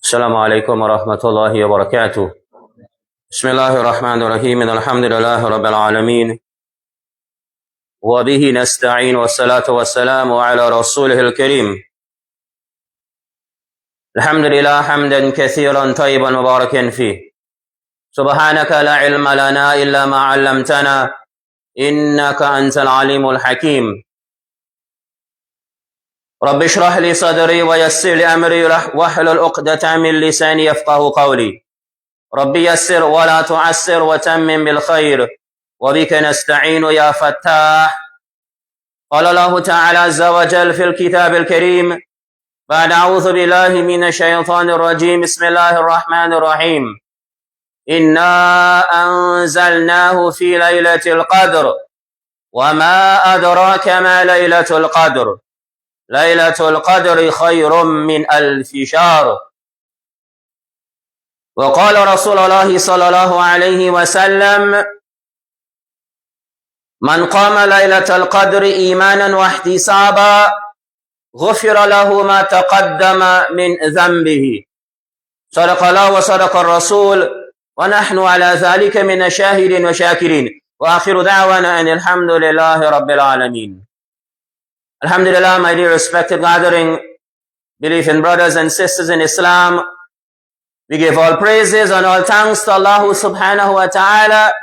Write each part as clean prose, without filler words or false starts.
السلام عليكم ورحمة الله وبركاته. بسم الله الرحمن الرحيم. الحمد لله رب العالمين وبه نستعين والصلاة والسلام على رسوله الكريم. الحمد لله حمدا كثيرا طيبا مباركا فيه. سبحانك لا علم لنا إلا ما علمتنا إنك أنت العليم الحكيم. رب اشرح لي صدري ويسر لي أمري واحلل عقدة من لساني يفقه قولي. رب يسر ولا تعسر وتمم بالخير وبك نستعين يا فتاح. قال الله تعالى عز وجل في الكتاب الكريم بعد أعوذ بالله من الشيطان الرجيم بسم الله الرحمن الرحيم. إنا أنزلناه في ليلة القدر وما أدراك ما ليلة القدر ليلة القدر خير من 1000 شهر. وقال رسول الله صلى الله عليه وسلم من قام ليلة القدر إيمانا واحتسابا غفر له ما تقدم من ذنبه. صدق الله وصدق الرسول ونحن على ذلك من الشاهدين وشاكرين. وآخر دعوانا أن الحمد لله رب العالمين. Alhamdulillah, my dear respected gathering, believing brothers and sisters in Islam, we give all praises and all thanks to Allah subhanahu wa ta'ala,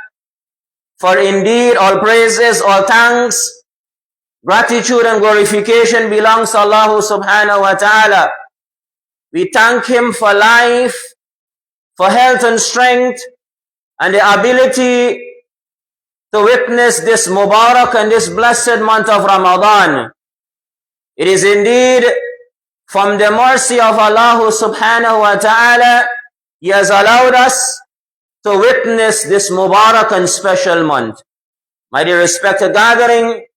for indeed all praises, all thanks, gratitude and glorification belongs to Allah subhanahu wa ta'ala. We thank Him for life, for health and strength, and the ability to witness this Mubarak and this blessed month of Ramadan. It is indeed from the mercy of Allah subhanahu wa ta'ala, He has allowed us to witness this Mubarak and special month. My dear respected gathering,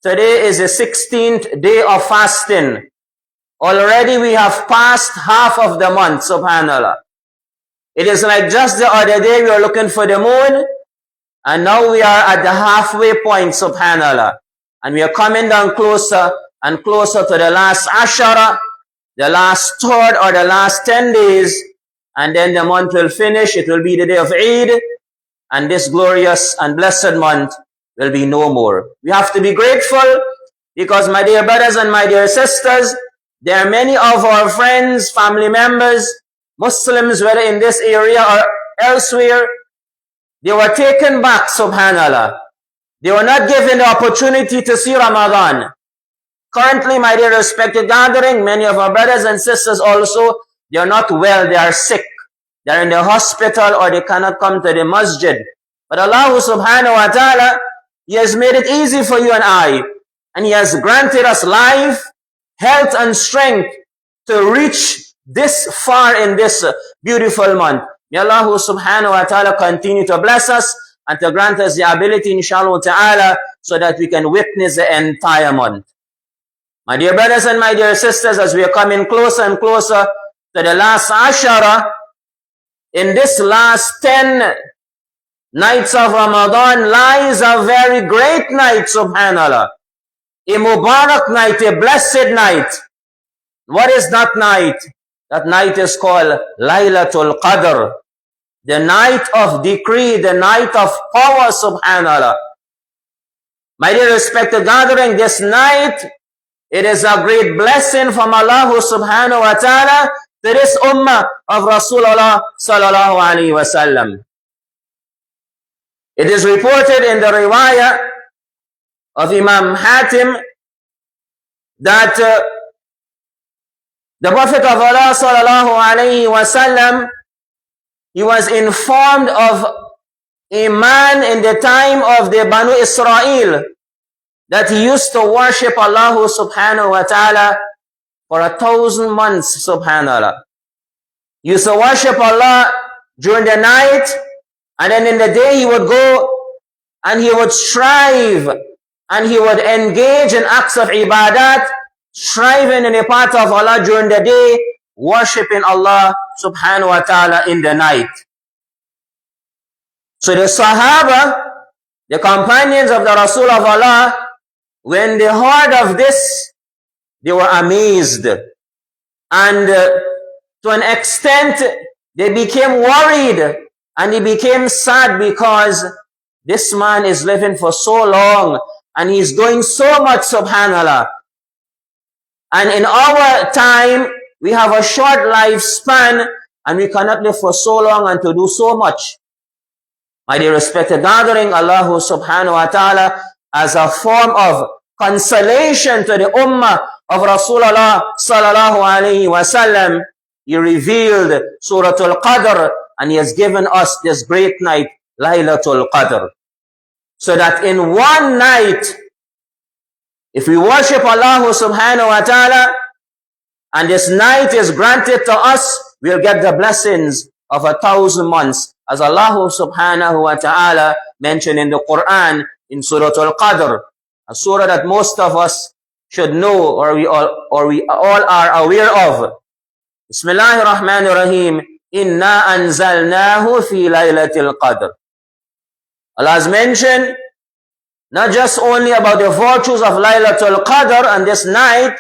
today is the 16th day of fasting. Already we have passed half of the month, subhanallah. It is like just the other day we were looking for the moon, and now we are at the halfway point, subhanallah. And we are coming down closer and closer to the last Ashara, the last third or the last 10 days, and then the month will finish. It will be the day of Eid, and this glorious and blessed month will be no more. We have to be grateful because, my dear brothers and my dear sisters, there are many of our friends, family members, Muslims, whether in this area or elsewhere, they were taken back, subhanallah. They were not given the opportunity to see Ramadan. Currently, my dear respected gathering, many of our brothers and sisters also, they are not well, they are sick. They are in the hospital or they cannot come to the masjid. But Allah subhanahu wa ta'ala, He has made it easy for you and I. And He has granted us life, health and strength to reach this far in this beautiful month. May Allah subhanahu wa ta'ala continue to bless us and to grant us the ability, inshallah ta'ala, so that we can witness the entire month. My dear brothers and my dear sisters, as we are coming closer and closer to the last Ashara, in this last 10 nights of Ramadan lies a very great night, subhanallah. A Mubarak night, a blessed night. What is that night? That night is called Lailatul Qadr. The night of decree, the night of power, subhanallah. My dear respected gathering, this night, it is a great blessing from Allah subhanahu wa ta'ala to this ummah of Rasulullah sallallahu alaihi wasallam. It is reported in the riwayah of Imam Hatim that the Prophet of Allah sallallahu alaihi wasallam, he was informed of a man in the time of the Banu Israel that he used to worship Allah subhanahu wa ta'ala for 1,000 months, subhanallah. He used to worship Allah during the night, and then in the day he would go and he would strive and he would engage in acts of ibadat striving in the path of Allah during the day, worshipping Allah subhanahu wa ta'ala in the night. So the Sahaba, the companions of the Rasul of Allah, when they heard of this, they were amazed. And to an extent, they became worried and they became sad because this man is living for so long and he's doing so much, subhanallah. And in our time, we have a short lifespan and we cannot live for so long and to do so much. My dear respected gathering, Allah subhanahu wa ta'ala, as a form of consolation to the ummah of Rasulullah sallallahu alayhi wa sallam, He revealed Surah Qadr and He has given us this great night, Lailatul Qadr. So that in one night, if we worship Allah subhanahu wa ta'ala, and this night is granted to us, we'll get the blessings of 1,000 months. As Allah subhanahu wa ta'ala mentioned in the Quran, in Surah Qadr, a surah that most of us should know or we all are aware of. Bismillahir Rahmanir Rahim. Inna anzalnahu fi Lailatul Qadr. Allah has mentioned not just only about the virtues of Lailatul Qadr and this night,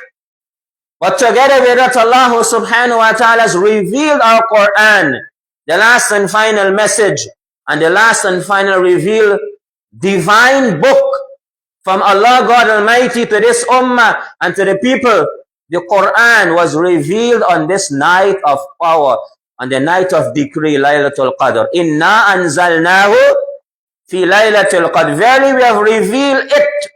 but together with that, Allah subhanahu wa ta'ala has revealed our Quran, the last and final message, and the last and final revealed divine book from Allah God Almighty to this ummah and to the people. The Quran was revealed on this night of power, on the night of decree, Lailatul Qadr. Inna anzalnahu fi Lailatul Qadr. Verily we have revealed it.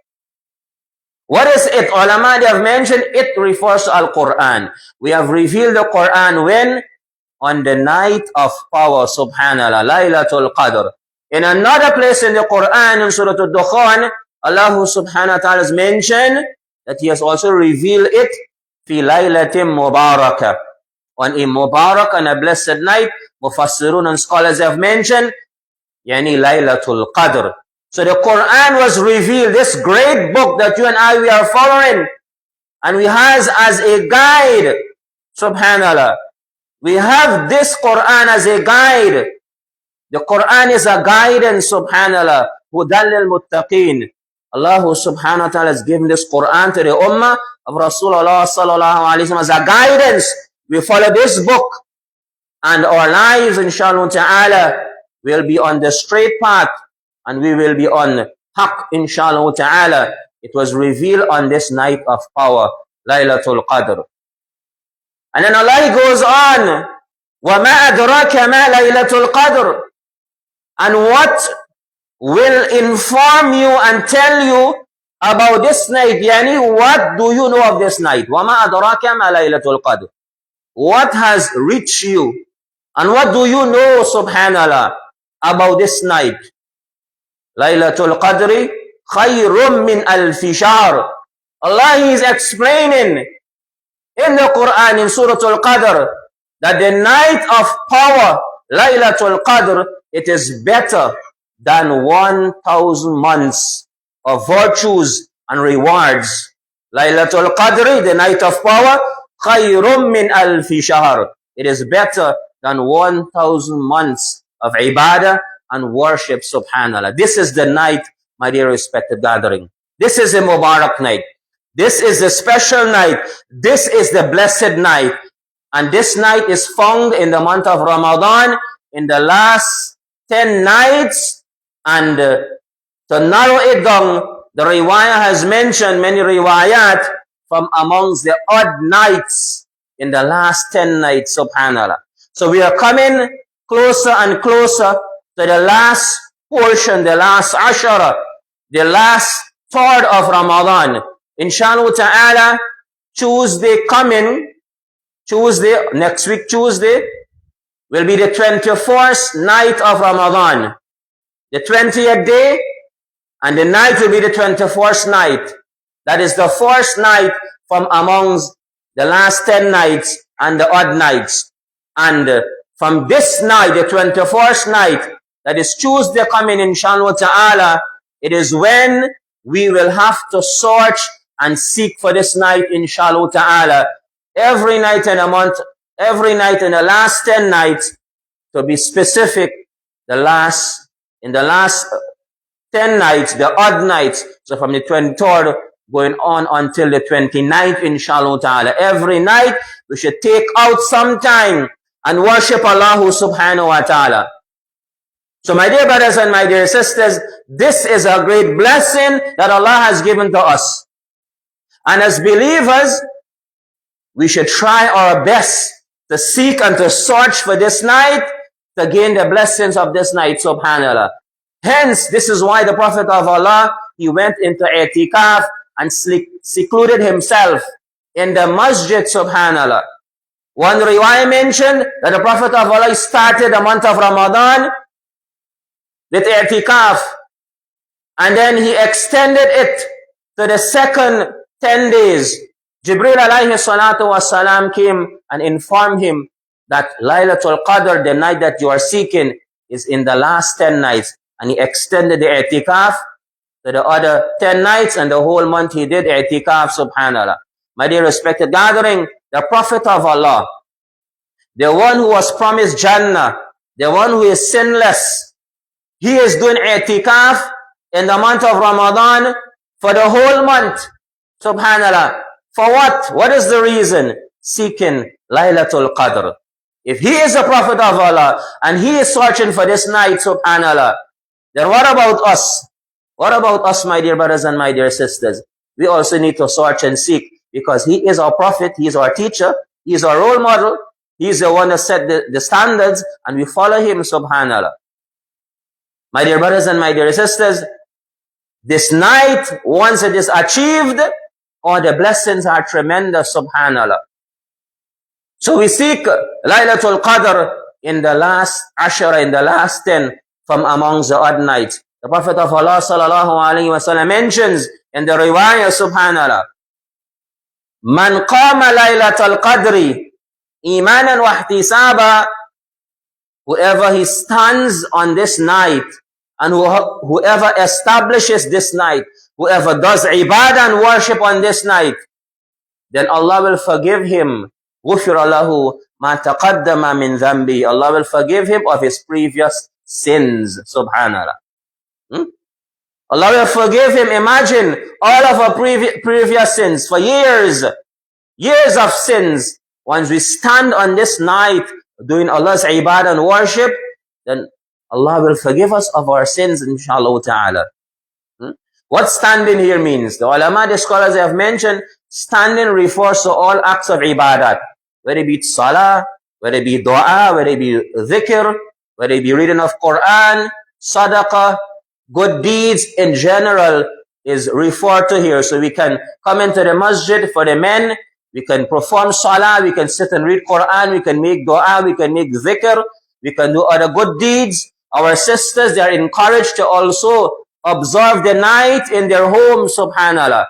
What is it? Ulama, they have mentioned it refers to Al-Quran. We have revealed the Quran when? On the night of power, subhanallah, Lailatul Qadr. In another place in the Quran, in Surah Al-Dukhan, Allah subhanahu wa ta'ala has mentioned that He has also revealed it fi Lailatim Mubarak. On a Mubarak and a blessed night, Mufassirun and scholars have mentioned, yani Lailatul Qadr. So the Quran was revealed, this great book that you and I, we are following. And we have as a guide, subhanallah. We have this Quran as a guide. The Quran is a guidance, subhanallah. Hudan lil muttaqeen. Allah subhanahu wa ta'ala has given this Quran to the ummah of Rasulullah sallallahu alayhi wa sallam as a guidance. We follow this book and our lives, inshallah ta'ala, will be on the straight path. And we will be on haqq, inshallah ta'ala. It was revealed on this night of power, Lailatul Qadr. And then Allah goes on, وَمَا أَدْرَاكَ مَا لَيْلَةُ الْقَدْرِ. And what will inform you and tell you about this night? Yani, what do you know of this night? وَمَا أَدْرَاكَ مَا لَيْلَةُ الْقَدْرِ. What has reached you? And what do you know, subhanallah, about this night? Lailatul Qadri khayrum min alfi shahr. Allah is explaining in the Quran, in Surah Al-Qadr, that the night of power, Lailatul Qadr, it is better than 1,000 months of virtues and rewards. Lailatul Qadri, the night of power, khayrum min alfi shahr. It is better than 1,000 months of ibadah and worship, subhanallah. This is the night, my dear respected gathering. This is a Mubarak night. This is a special night. This is the blessed night. And this night is found in the month of Ramadan, in the last 10 nights. And to narrow it down, the riwayah has mentioned many riwayat from amongst the odd nights in the last 10 nights, subhanallah. So we are coming closer and closer to the last portion, the last ashara, the last third of Ramadan. Inshallah ta'ala, Tuesday coming, next week Tuesday, will be the 24th night of Ramadan. The 20th day, and the night will be the 24th night. That is the first night from amongst the last 10 nights and the odd nights. And from this night, the 24th night, that is Tuesday coming, inshallah ta'ala, it is when we will have to search and seek for this night, inshallah ta'ala. Every night in a month, every night in the last 10 nights, to be specific, in the last 10 nights, the odd nights, so from the 23rd going on until the 29th, inshallah ta'ala. Every night, we should take out some time and worship Allah subhanahu wa ta'ala. So my dear brothers and my dear sisters, this is a great blessing that Allah has given to us. And as believers, we should try our best to seek and to search for this night to gain the blessings of this night, subhanallah. Hence, this is why the Prophet of Allah, he went into i'tikaf and secluded himself in the Masjid, subhanallah. One riwayah mentioned that the Prophet of Allah started the month of Ramadan with i'tikaf, and then he extended it to the second 10 days. Jibril alayhi salatu wasalam came and informed him that Lailatul Qadr, the night that you are seeking, is in the last 10 nights. And he extended the i'tikaf to the other 10 nights, and the whole month he did i'tikaf, subhanallah. My dear respected gathering, the Prophet of Allah, the one who was promised Jannah, the one who is sinless, he is doing i'tikaf in the month of Ramadan for the whole month, subhanallah. For what? What is the reason? Seeking Lailatul Qadr. If he is a Prophet of Allah and he is searching for this night, subhanallah, then what about us? What about us, my dear brothers and my dear sisters? We also need to search and seek, because he is our prophet, he is our teacher, he is our role model, he is the one that set the standards, and we follow him, subhanallah. My dear brothers and my dear sisters, this night, once it is achieved, all the blessings are tremendous, subhanallah. So we seek Lailatul Qadr in the last Ashara, in the last 10 from amongst the odd nights. The Prophet of Allah sallallahu alayhi wa sallam mentions in the riwayah, subhanallah, Man qama Lailatul Qadri imanan wa ihtisaba, whoever he stands on this night, and whoever establishes this night, whoever does ibadah and worship on this night, then Allah will forgive him. غُفِرَ لَهُ مَا تَقَدَّمَ مِنْ ذَنْبِهِ. Allah will forgive him of his previous sins. Subhanallah. Allah will forgive him. Imagine all of our previous sins for years. Years of sins. Once we stand on this night doing Allah's ibadah and worship, then Allah will forgive us of our sins, inshallah ta'ala. What standing here means? The ulama, the scholars have mentioned, standing refers to all acts of ibadat. Whether it be salah, whether it be dua, whether it be dhikr, whether it be reading of Quran, sadaqah, good deeds in general is referred to here. So we can come into the masjid for the men, we can perform salah, we can sit and read Quran, we can make dua, we can make dhikr, we can do other good deeds. Our sisters, they are encouraged to also observe the night in their home, subhanallah.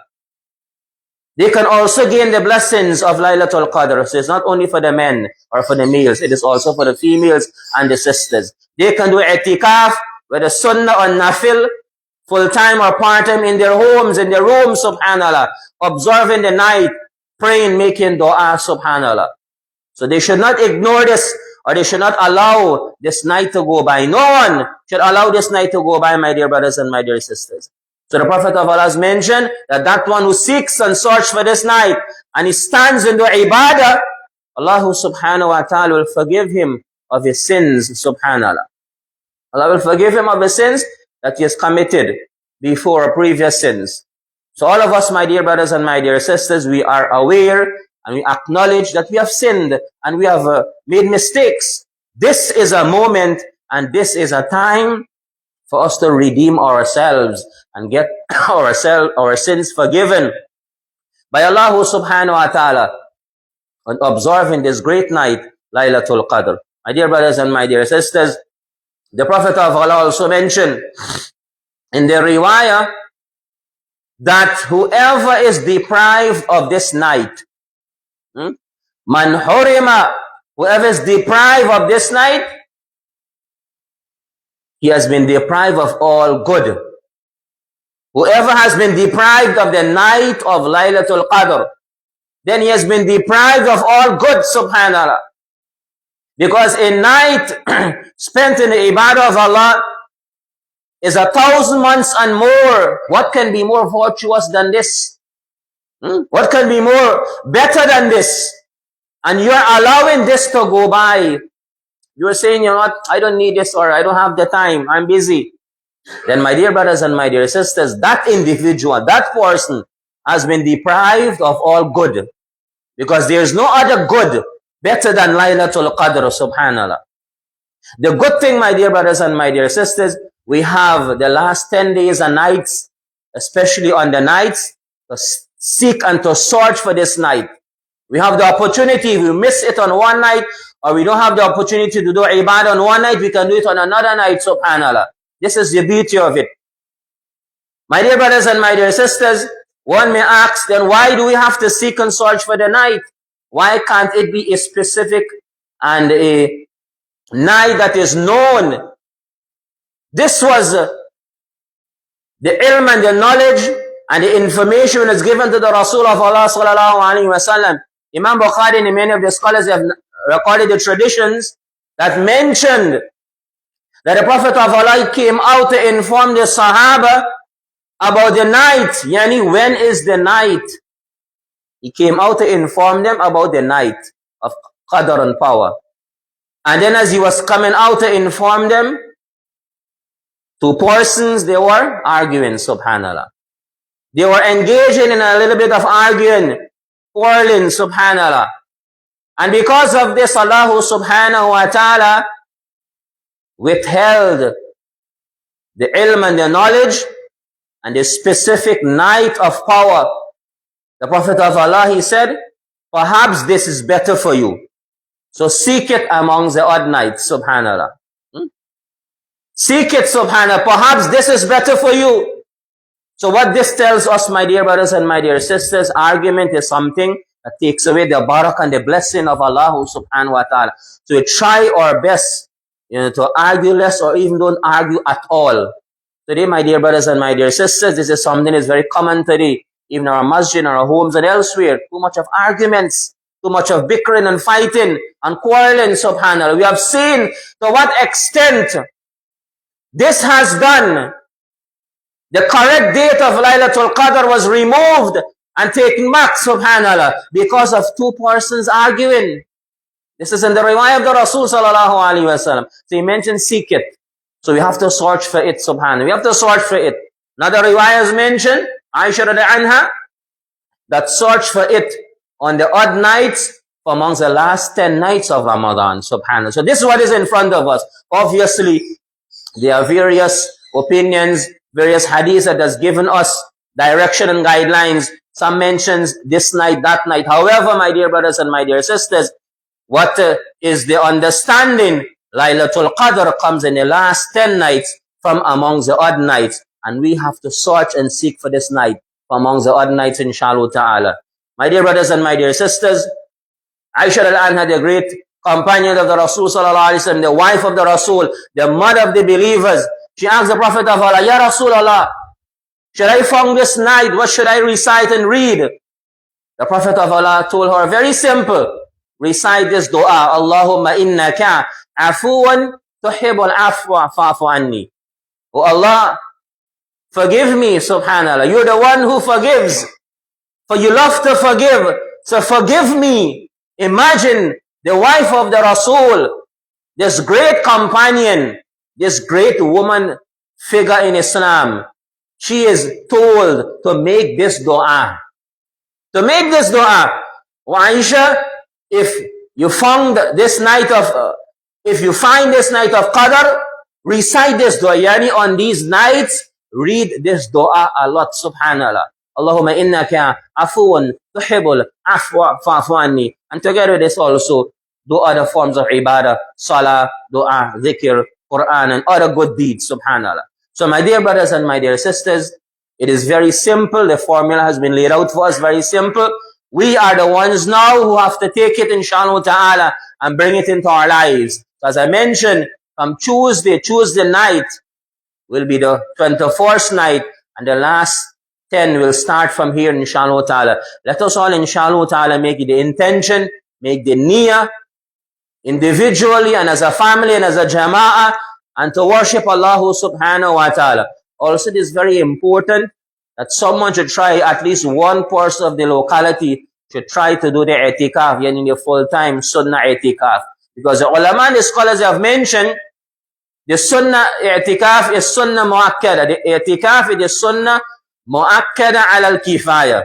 They can also gain the blessings of Lailatul Qadr. So it's not only for the men or for the males, it is also for the females and the sisters. They can do i'tikaf, whether sunnah or nafil, full-time or part-time, in their homes, in their rooms, subhanallah, observing the night, praying, making dua, subhanallah. So they should not ignore this, or they should not allow this night to go by. No one should allow this night to go by, my dear brothers and my dear sisters. So the Prophet of Allah has mentioned that that one who seeks and searches for this night, and he stands in the ibadah, Allah subhanahu wa ta'ala will forgive him of his sins, subhanallah. Allah will forgive him of the sins that he has committed before, previous sins. So all of us, my dear brothers and my dear sisters, we are aware and we acknowledge that we have sinned and we have made mistakes. This is a moment and this is a time for us to redeem ourselves and get our sins forgiven by Allah subhanahu wa ta'ala on observing this great night, Lailatul Qadr. My dear brothers and my dear sisters, the Prophet of Allah also mentioned in the riwayah that whoever is deprived of this night, man hurima, whoever is deprived of this night, he has been deprived of all good. Whoever has been deprived of the night of Lailatul Qadr, then he has been deprived of all good, subhanallah. Because a night spent in the ibadah of Allah is 1,000 months and more. What can be more virtuous than this? What can be more better than this? And you're allowing this to go by. You're saying, you know what, I don't need this, or I don't have the time, I'm busy. Then my dear brothers and my dear sisters, that individual, that person has been deprived of all good. Because there's no other good better than Lailatul Qadr, subhanallah. The good thing, my dear brothers and my dear sisters, we have the last 10 days and nights, especially on the nights, to seek and to search for this night. We have the opportunity, if we miss it on one night, or we don't have the opportunity to do ibadah on one night, we can do it on another night, subhanallah. This is the beauty of it. My dear brothers and my dear sisters, one may ask, then why do we have to seek and search for the night? Why can't it be a specific and a night that is known? This was the ilm and the knowledge and the information is given to the Rasul of Allah sallallahu alaihi wasallam. Imam Bukhari and many of the scholars have recorded the traditions that mentioned that the Prophet of Allah came out to inform the Sahaba about the night. Yani, when is the night? He came out to inform them about the night of Qadr and power. And then as he was coming out to inform them, two persons, they were arguing, subhanallah. They were engaging in a little bit of arguing, quarreling, subhanallah. And because of this, Allah subhanahu wa ta'ala withheld the ilm and the knowledge and the specific night of power. The Prophet of Allah, he said, perhaps this is better for you. So seek it amongst the odd nights, subhanallah. Seek it, subhanallah. Perhaps this is better for you. So what this tells us, my dear brothers and my dear sisters, argument is something that takes away the barak and the blessing of Allah subhanahu wa ta'ala. So we try our best, to argue less or even don't argue at all. Today, my dear brothers and my dear sisters, this is something that is very common today, even in our masjid, in our homes and elsewhere. Too much of arguments, too much of bickering and fighting and quarreling, subhanAllah. We have seen to what extent this has done. The correct date of Lailatul Qadr was removed and taken back, subhanAllah, because of two persons arguing. This is in the riwayah of the Rasul sallallahu alaihi wasallam. So he mentioned seek it. So we have to search for it, subhanAllah. We have to search for it. Another riwayah is mentioned, Aisha radiallahu anha, that search for it on the odd nights amongst the last 10 nights of Ramadan, subhanAllah. So this is what is in front of us. Obviously, there are various opinions, various hadiths that has given us direction and guidelines. Some mentions this night, that night. However, my dear brothers and my dear sisters, what is the understanding? Lailatul Qadr comes in the last 10 nights from amongst the odd nights. And we have to search and seek for this night from amongst the odd nights, inshallah ta'ala. My dear brothers and my dear sisters, Aisha al-Anha, the great companion of the Rasul sallallahu alaihi wasallam, the wife of the Rasul, the mother of the believers, she asked the Prophet of Allah, Ya Rasulullah, should I find this night? What should I recite and read? The Prophet of Allah told her, very simple. Recite this dua, Allahumma innaka afuwan tuhibbul afwa fa'fu anni. Oh Allah, forgive me, subhanallah. You're the one who forgives. For you love to forgive. So forgive me. Imagine the wife of the Rasul, this great companion, this great woman figure in Islam. She is told to make this dua. To make this dua. Oh Aisha, if you find this night of Qadr, recite this dua. Yani on these nights, read this dua a lot, subhanallah. Allahumma innaka afuwan tuhibbul afwa fa'fu anni. And together with this also, do other forms of ibadah, salah, dua, dhikr, Quran, and other good deeds, subhanallah. So my dear brothers and my dear sisters, it is very simple. The formula has been laid out for us, very simple. We are the ones now who have to take it, inshallah ta'ala, and bring it into our lives. So as I mentioned, from Tuesday night will be the 24th night, and the last 10 will start from here, inshallah ta'ala. Let us all, inshallah ta'ala, make the intention, make the niyyah, individually and as a family and as a jama'ah, and to worship Allah subhanahu wa ta'ala. Also, it is very important that someone should try, at least one person of the locality should try to do the i'tikaf, yani the full-time sunnah i'tikaf. Because the ulama and the scholars have mentioned, the sunnah i'tikaf is sunnah mu'akkada. The i'tikaf is sunnah mu'akkada ala al-kifaya.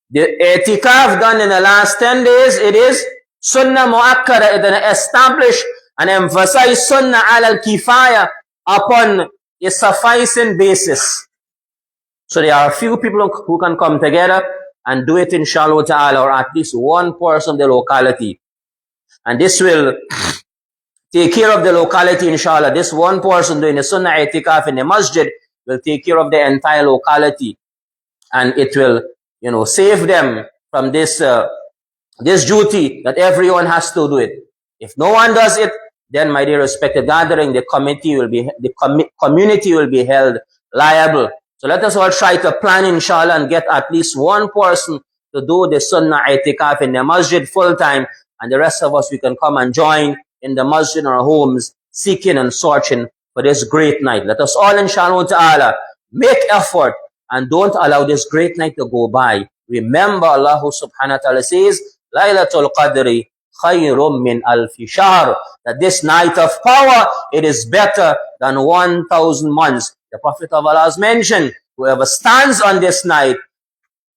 The i'tikaf done in the last 10 days, it is sunnah mu'akkada. It is established and emphasize sunnah ala al-kifaya upon a sufficing basis. So there are a few people who can come together and do it, inshallah ta'ala, or at least one person of the locality. And this will take care of the locality, inshallah. This one person doing the sunnah i'tikaf in the masjid will take care of the entire locality. And it will, save them from this duty that everyone has to do it. If no one does it, then, my dear respected gathering, the community will be held liable. So let us all try to plan, inshallah, and get at least one person to do the sunnah i'tikaf in the masjid full time, and the rest of us, we can come and join in the masjid in our homes, seeking and searching for this great night. Let us all, inshallah ta'ala, make effort and don't allow this great night to go by. Remember, Allah subhanahu wa ta'ala says, Lailatul Qadr khayrum min alfi shahr, that this night of power, it is better than 1,000 months. The Prophet of Allah has mentioned, whoever stands on this night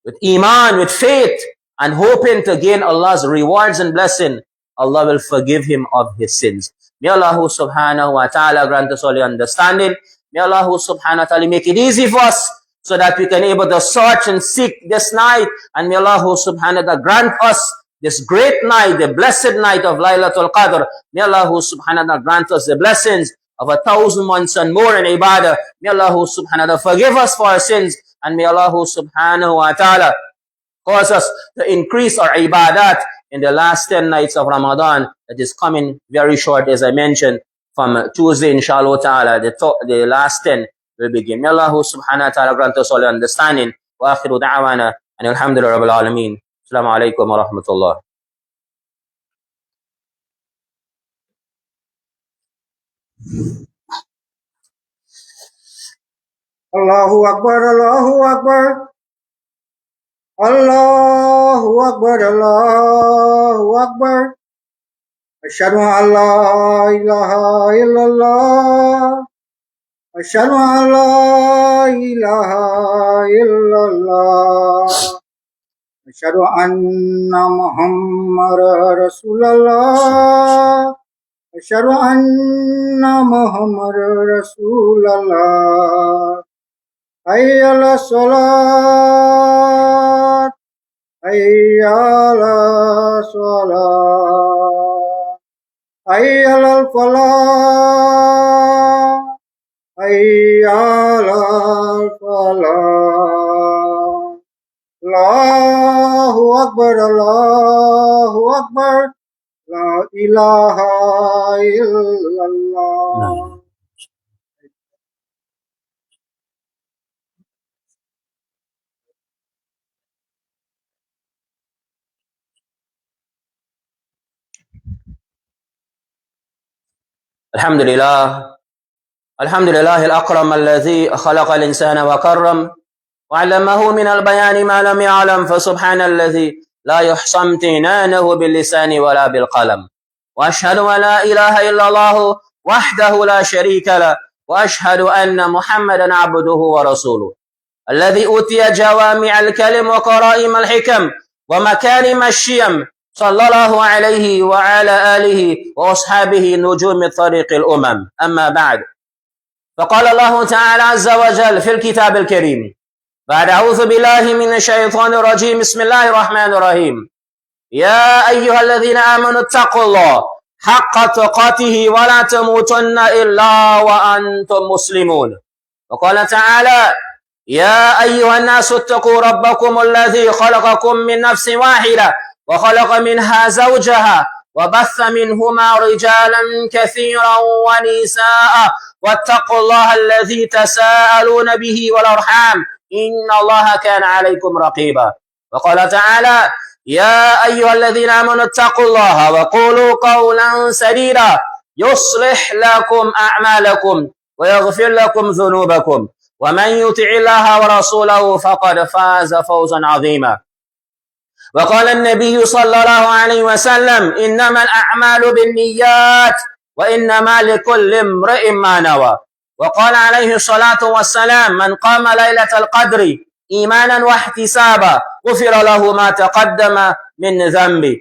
with iman, with faith, and hoping to gain Allah's rewards and blessing, Allah will forgive him of his sins. May Allah subhanahu wa ta'ala grant us all the understanding. May Allah subhanahu wa ta'ala make it easy for us so that we can able to search and seek this night. And may Allah subhanahu wa ta'ala grant us this great night, the blessed night of Lailatul Qadr. May Allah subhanahu wa ta'ala grant us the blessings of 1,000 months and more in ibadah. May Allah subhanahu wa ta'ala forgive us for our sins. And may Allah subhanahu wa ta'ala cause us to increase our ibadat in the last 10 nights of Ramadan that is coming very short, as I mentioned, from Tuesday, inshallah ta'ala, the last 10 will begin. May Allah subhanahu wa ta'ala grant us all the understanding. Wa akhiru da'wana and alhamdulillah rabbil alameen. Assalamu alaikum wa rahmatullah. Allahu Akbar, Allahu Akbar. Allahu Akbar, Allahu Akbar. Ashhadu an la ilaha illallah. Ashhadu an la ilaha illallah. Ashhadu anna Muhammadar Rasulullah. Ashhadu anna Muhammadar Rasulullah. Hayya ala salat, hayya ala salat, hayya ala falah, hayya ala falah. Allahu Akbar, Allahu Akbar, la ilaha illallah. الحمد لله الأكرم الذي خلق الإنسان وكرم وعلمه من البيان ما لم يعلم فسبحان الذي لا يحصى امتنانه باللسان ولا بالقلم وأشهد أن لا إله إلا الله وحده لا شريك له وأشهد أن محمدا عبده ورسوله الذي أوتي جوامع الكلم وقرائم الحكم ومكارم الشيم صلى الله عليه وعلى آله وأصحابه نجوم طريق الأمم. أما بعد، فقال الله تعالى عز وجل في الكتاب الكريم بعد أعوذ بالله من الشيطان الرجيم بسم الله الرحمن الرحيم يا أيها الذين آمنوا اتقوا الله حق تقاته ولا تموتن إلا وأنتم مسلمون. وقال تعالى يا أيها الناس اتقوا ربكم الذي خلقكم من نفس واحدة وخلق منها زوجها وبث منهما رجالا كثيرا ونساء واتقوا الله الذي تساءلون به والأرحام إن الله كان عليكم رقيبا. وقال تعالى يا أيها الذين آمنوا اتقوا الله وقولوا قولا سديدا يصلح لكم أعمالكم ويغفر لكم ذنوبكم ومن يطع الله ورسوله فقد فاز فوزا عظيما. وقال النبي صلى الله عليه وسلم إنما الأعمال بالنيات وإنما لكل امرئ ما نوى. وقال عليه الصلاة والسلام من قام ليلة القدر إيمانا واحتسابا غفر له ما تقدم من ذنبه.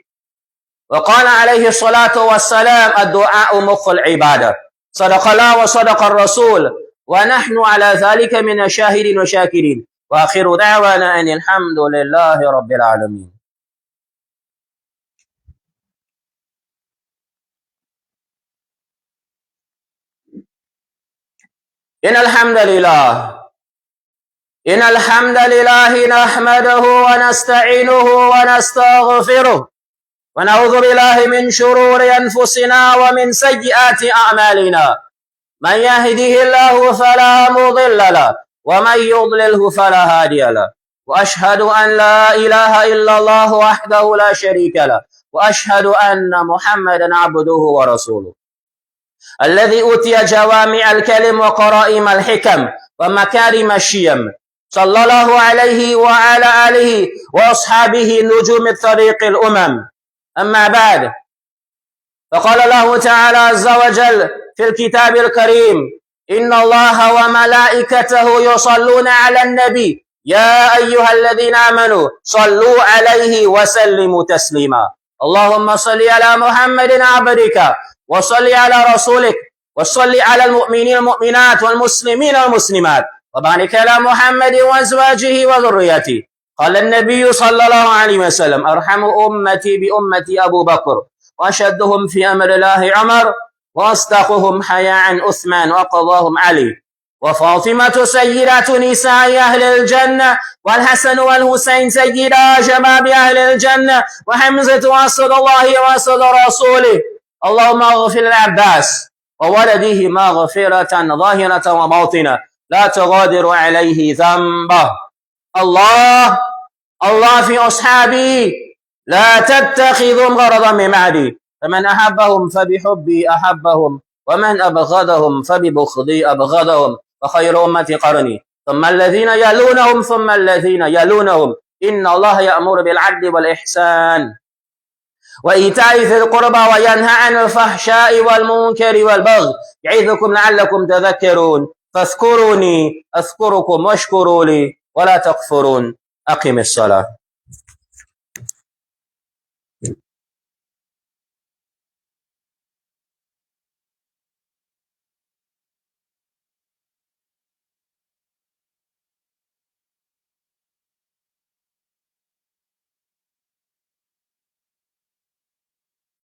وقال عليه الصلاة والسلام الدعاء مخ العبادة. صدق الله وصدق الرسول ونحن على ذلك من الشاهدين وشاكرين. وآخر دعوانا أن الحمد لله رب العالمين. إن الحمد لله نحمده ونستعينه ونستغفره ونعوذ بالله من شرور أنفسنا ومن سيئات أعمالنا من يهده الله فلا مضل له ومن يضلله فلا هادي له وأشهد أن لا إله إلا الله وحده لا شريك له وأشهد أن محمدا عبده ورسوله الذي أوتي جوامع الكلم وقرائم الحكم ومكارم الشيم صلى الله عليه وعلى آله وأصحابه نجوم الطريق الأمم. أما بعد فقال الله تعالى عز وجل في الكتاب الكريم إن الله وملائكته يصلون على النبي يا أيها الذين آمنوا صلوا عليه وسلموا تسليما. اللهم صل على محمد عبدك وصل على رسولك وصل على المؤمنين والمؤمنات والمسلمين والمسلمات وبارك على محمد وأزواجه وذريته. قال النبي صلى الله عليه وسلم أرحم أمتي بأمتي أبو بكر وأشدهم في أمر الله عمر وأصدقهم حياء عثمان وأقضاهم علي وفاطمة سيدة نساء أهل الجنة والحسن والحسين سيدا شباب أهل الجنة وحمزة أسد الله وأسد رسوله. اللهم اغفر العباس وولده مغفرة ظاهرة وباطنة لا تغادر عليه ذنبه. الله في أصحابي لا تتخذهم غرضا من بعدي فمن أحبهم فبحبي أحبهم ومن أبغضهم فببغضي أبغضهم وخير أمتي قرني ثم الذين يلونهم ثم الذين يلونهم إن الله يأمر بالعدل والإحسان وإيتاء ذي القربى وينهى عن الفحشاء والمنكر والبغي يعظكم لعلكم تذكرون فاذكروني أذكركم واشكروا لي ولا تكفرون. أقم الصلاة.